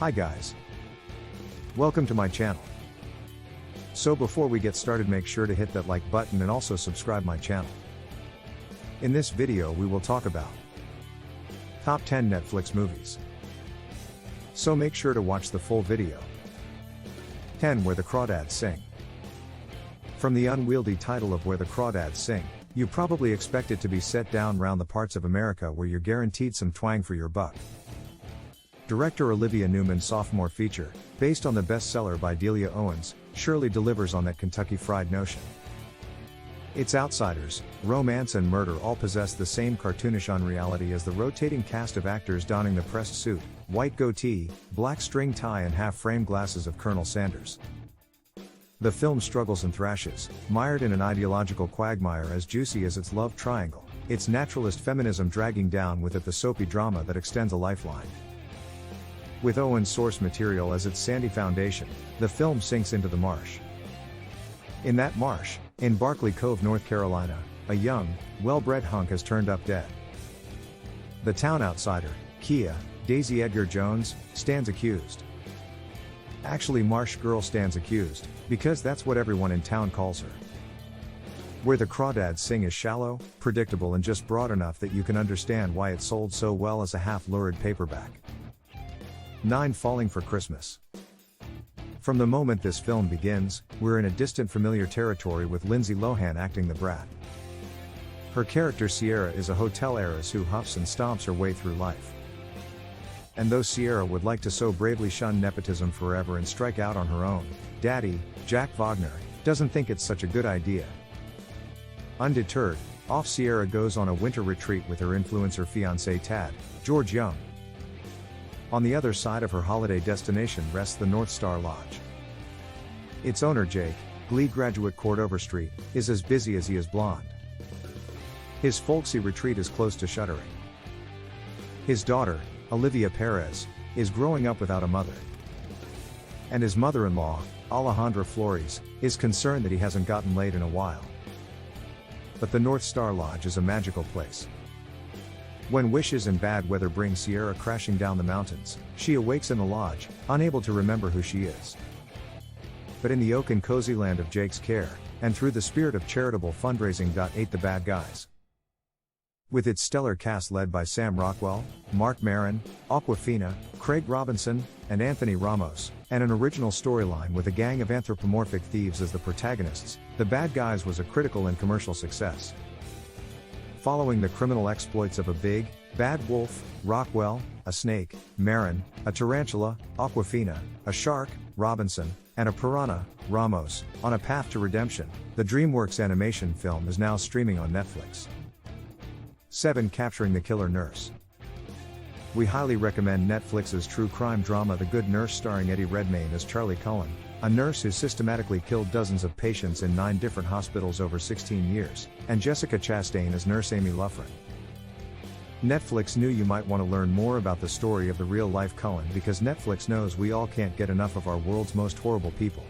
Hi guys. Welcome to my channel. So before we get started, make sure to hit that like button and also subscribe my channel. In this video we will talk about Top 10 Netflix movies. So make sure to watch the full video. 10. Where the Crawdads Sing. From the unwieldy title of Where the Crawdads Sing, you probably expect it to be set down round the parts of America where you're guaranteed some twang for your buck. Director Olivia Newman's sophomore feature, based on the bestseller by Delia Owens, surely delivers on that Kentucky Fried notion. Its outsiders, romance and murder all possess the same cartoonish unreality as the rotating cast of actors donning the pressed suit, white goatee, black string tie and half-frame glasses of Colonel Sanders. The film struggles and thrashes, mired in an ideological quagmire as juicy as its love triangle, its naturalist feminism dragging down with it the soapy drama that extends a lifeline. With Owens' source material as its sandy foundation, the film sinks into the marsh. In that marsh, in Barkley Cove, North Carolina, a young, well-bred hunk has turned up dead. The town outsider, Kia, Daisy Edgar Jones, stands accused. Actually, Marsh Girl stands accused, because that's what everyone in town calls her. Where the Crawdads Sing is shallow, predictable and just broad enough that you can understand why it sold so well as a half-lurid paperback. 9. Falling for Christmas. From the moment this film begins, we're in a distant familiar territory with Lindsay Lohan acting the brat. Her character Sierra is a hotel heiress who huffs and stomps her way through life. And though Sierra would like to so bravely shun nepotism forever and strike out on her own, Daddy, Jack Wagner, doesn't think it's such a good idea. Undeterred, off Sierra goes on a winter retreat with her influencer fiancé Tad, George Young. On the other side of her holiday destination rests the North Star Lodge. Its owner Jake, Glee graduate Cord Overstreet, is as busy as he is blonde. His folksy retreat is close to shuttering. His daughter, Olivia Perez, is growing up without a mother. And his mother-in-law, Alejandra Flores, is concerned that he hasn't gotten laid in a while. But the North Star Lodge is a magical place. When wishes and bad weather bring Sierra crashing down the mountains, she awakes in the lodge, unable to remember who she is. But in the oak and cozy land of Jake's care, and through the spirit of charitable fundraising. 8. The Bad Guys. With its stellar cast led by Sam Rockwell, Marc Maron, Awkwafina, Craig Robinson, and Anthony Ramos, and an original storyline with a gang of anthropomorphic thieves as the protagonists, The Bad Guys was a critical and commercial success. Following the criminal exploits of a big, bad wolf, Rockwell, a snake, Maron, a tarantula, Awkwafina, a shark, Robinson, and a piranha, Ramos, on a path to redemption, the DreamWorks animation film is now streaming on Netflix. 7. Capturing the Killer Nurse. We highly recommend Netflix's true crime drama The Good Nurse starring Eddie Redmayne as Charlie Cullen, a nurse who systematically killed dozens of patients in 9 different hospitals over 16 years, and Jessica Chastain as Nurse Amy Luffren. Netflix knew you might want to learn more about the story of the real-life Cullen because Netflix knows we all can't get enough of our world's most horrible people.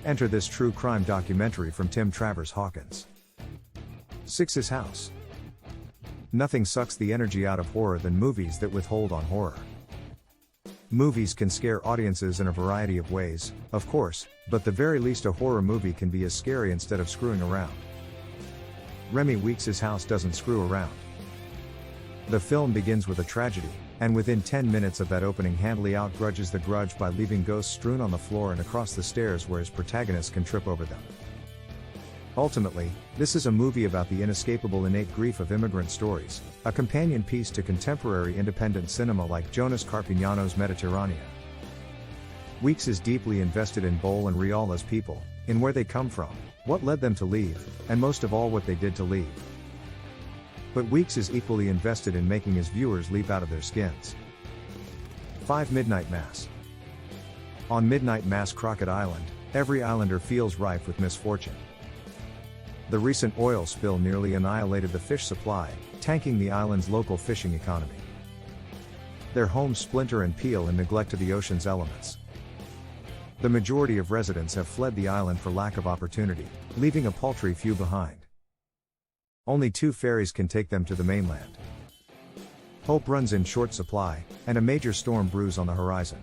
Enter this true crime documentary from Tim Travers Hawkins. 6. His House. Nothing sucks the energy out of horror than movies that withhold on horror. Movies can scare audiences in a variety of ways, of course, but the very least a horror movie can be as scary instead of screwing around. Remy Weeks' House doesn't screw around. The film begins with a tragedy, and within 10 minutes of that opening handily outgrudges the grudge by leaving ghosts strewn on the floor and across the stairs where his protagonist can trip over them. Ultimately, this is a movie about the inescapable innate grief of immigrant stories, a companion piece to contemporary independent cinema like Jonas Carpignano's Mediterranea. Weeks is deeply invested in Bol and Rial as people, in where they come from, what led them to leave, and most of all what they did to leave. But Weeks is equally invested in making his viewers leap out of their skins. 5. Midnight Mass. On Midnight Mass Crockett Island, every islander feels rife with misfortune. The recent oil spill nearly annihilated the fish supply, tanking the island's local fishing economy. Their homes splinter and peel in neglect to the ocean's elements. The majority of residents have fled the island for lack of opportunity, leaving a paltry few behind. Only 2 ferries can take them to the mainland. Hope runs in short supply, and a major storm brews on the horizon.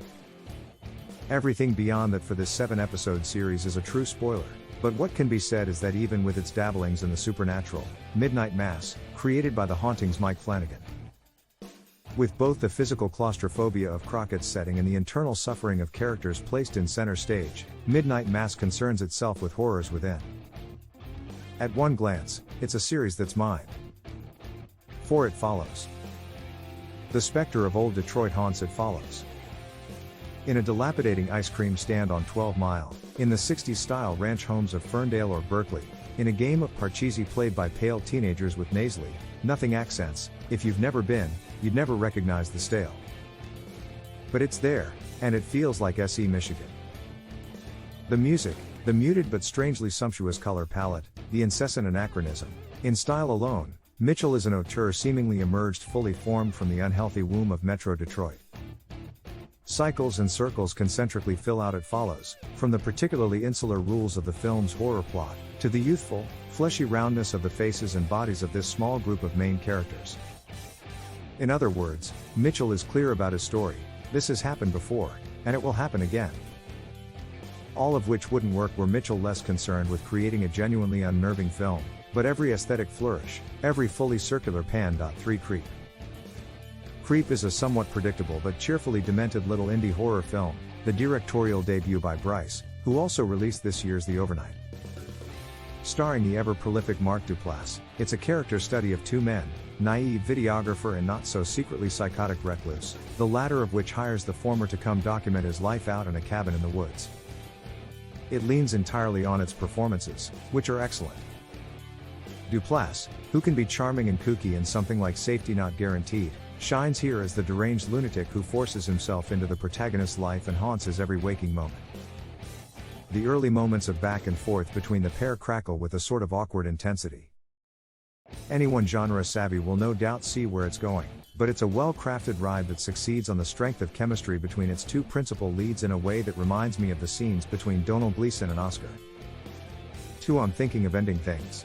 Everything beyond that for this 7-episode series is a true spoiler, but what can be said is that even with its dabblings in the supernatural, Midnight Mass, created by The Hauntings' Mike Flanagan. With both the physical claustrophobia of Crockett's setting and the internal suffering of characters placed in center stage, Midnight Mass concerns itself with horrors within. At one glance, it's a series that's mine. For it follows. The specter of old Detroit haunts it follows. In a dilapidating ice cream stand on 12 Mile, in the 60s style ranch homes of Ferndale or Berkeley, in a game of Parcheesi played by pale teenagers with nasally, nothing accents, if you've never been, you'd never recognize the stale. But it's there, and it feels like SE Michigan. The music, the muted but strangely sumptuous color palette, the incessant anachronism. In style alone, Mitchell is an auteur seemingly emerged fully formed from the unhealthy womb of Metro Detroit. Cycles and circles concentrically fill out it follows, from the particularly insular rules of the film's horror plot, to the youthful, fleshy roundness of the faces and bodies of this small group of main characters. In other words, Mitchell is clear about his story: this has happened before, and it will happen again. All of which wouldn't work were Mitchell less concerned with creating a genuinely unnerving film, but every aesthetic flourish, every fully circular pan. 3 Creep. Creep is a somewhat predictable but cheerfully demented little indie horror film, the directorial debut by Bryce, who also released this year's The Overnight. Starring the ever-prolific Mark Duplass, it's a character study of two men, naive videographer and not-so-secretly psychotic recluse, the latter of which hires the former to come document his life out in a cabin in the woods. It leans entirely on its performances, which are excellent. Duplass, who can be charming and kooky in something like Safety Not Guaranteed, shines here as the deranged lunatic who forces himself into the protagonist's life and haunts his every waking moment. The early moments of back and forth between the pair crackle with a sort of awkward intensity. Anyone genre savvy will no doubt see where it's going, but it's a well-crafted ride that succeeds on the strength of chemistry between its two principal leads in a way that reminds me of the scenes between Domhnall Gleeson and Oscar. 2. I'm Thinking of Ending Things.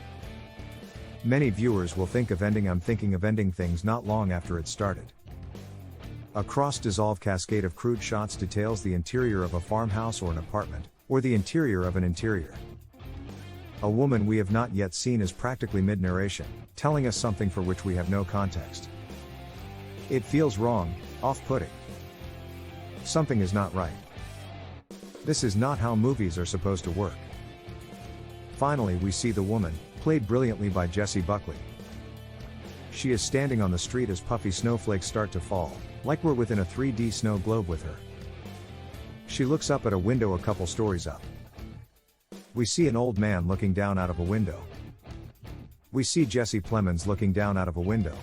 Many viewers will think of I'm Thinking of Ending Things not long after it started. A cross-dissolve cascade of crude shots details the interior of a farmhouse or an apartment, or the interior of an interior. A woman we have not yet seen is practically mid-narration, telling us something for which we have no context. It feels wrong, off-putting. Something is not right. This is not how movies are supposed to work. Finally, we see the woman, played brilliantly by Jessie Buckley. She is standing on the street as puffy snowflakes start to fall, like we're within a 3D snow globe with her. She looks up at a window a couple stories up. We see an old man looking down out of a window. We see Jesse Plemons looking down out of a window.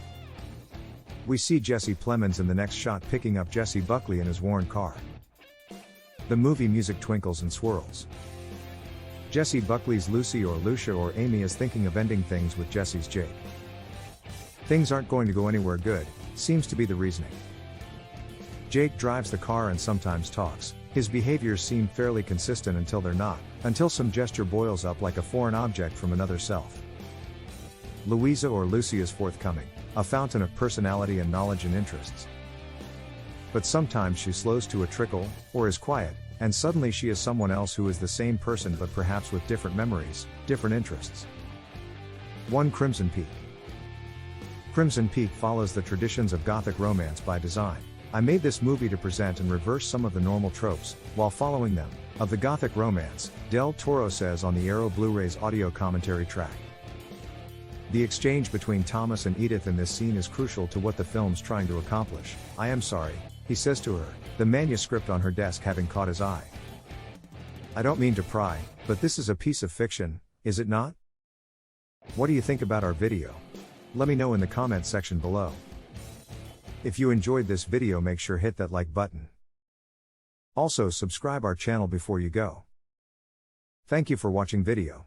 We see Jesse Plemons in the next shot picking up Jessie Buckley in his worn car. The movie music twinkles and swirls. Jessie Buckley's Lucy or Lucia or Amy is thinking of ending things with Jesse's Jake. Things aren't going to go anywhere good, seems to be the reasoning. Jake drives the car and sometimes talks. His behaviors seem fairly consistent until they're not, until some gesture boils up like a foreign object from another self. Louisa or Lucy is forthcoming, a fountain of personality and knowledge and interests. But sometimes she slows to a trickle, or is quiet, and suddenly she is someone else who is the same person but perhaps with different memories, different interests. 1. Crimson Peak. Crimson Peak follows the traditions of Gothic romance by design. I made this movie to present and reverse some of the normal tropes, while following them, of the Gothic romance, Del Toro says on the Arrow Blu-ray's audio commentary track. The exchange between Thomas and Edith in this scene is crucial to what the film's trying to accomplish. I am sorry, he says to her, the manuscript on her desk having caught his eye. I don't mean to pry, but this is a piece of fiction, is it not? What do you think about our video? Let me know in the comments section below. If you enjoyed this video, make sure hit that like button. Also subscribe our channel before you go. Thank you for watching video.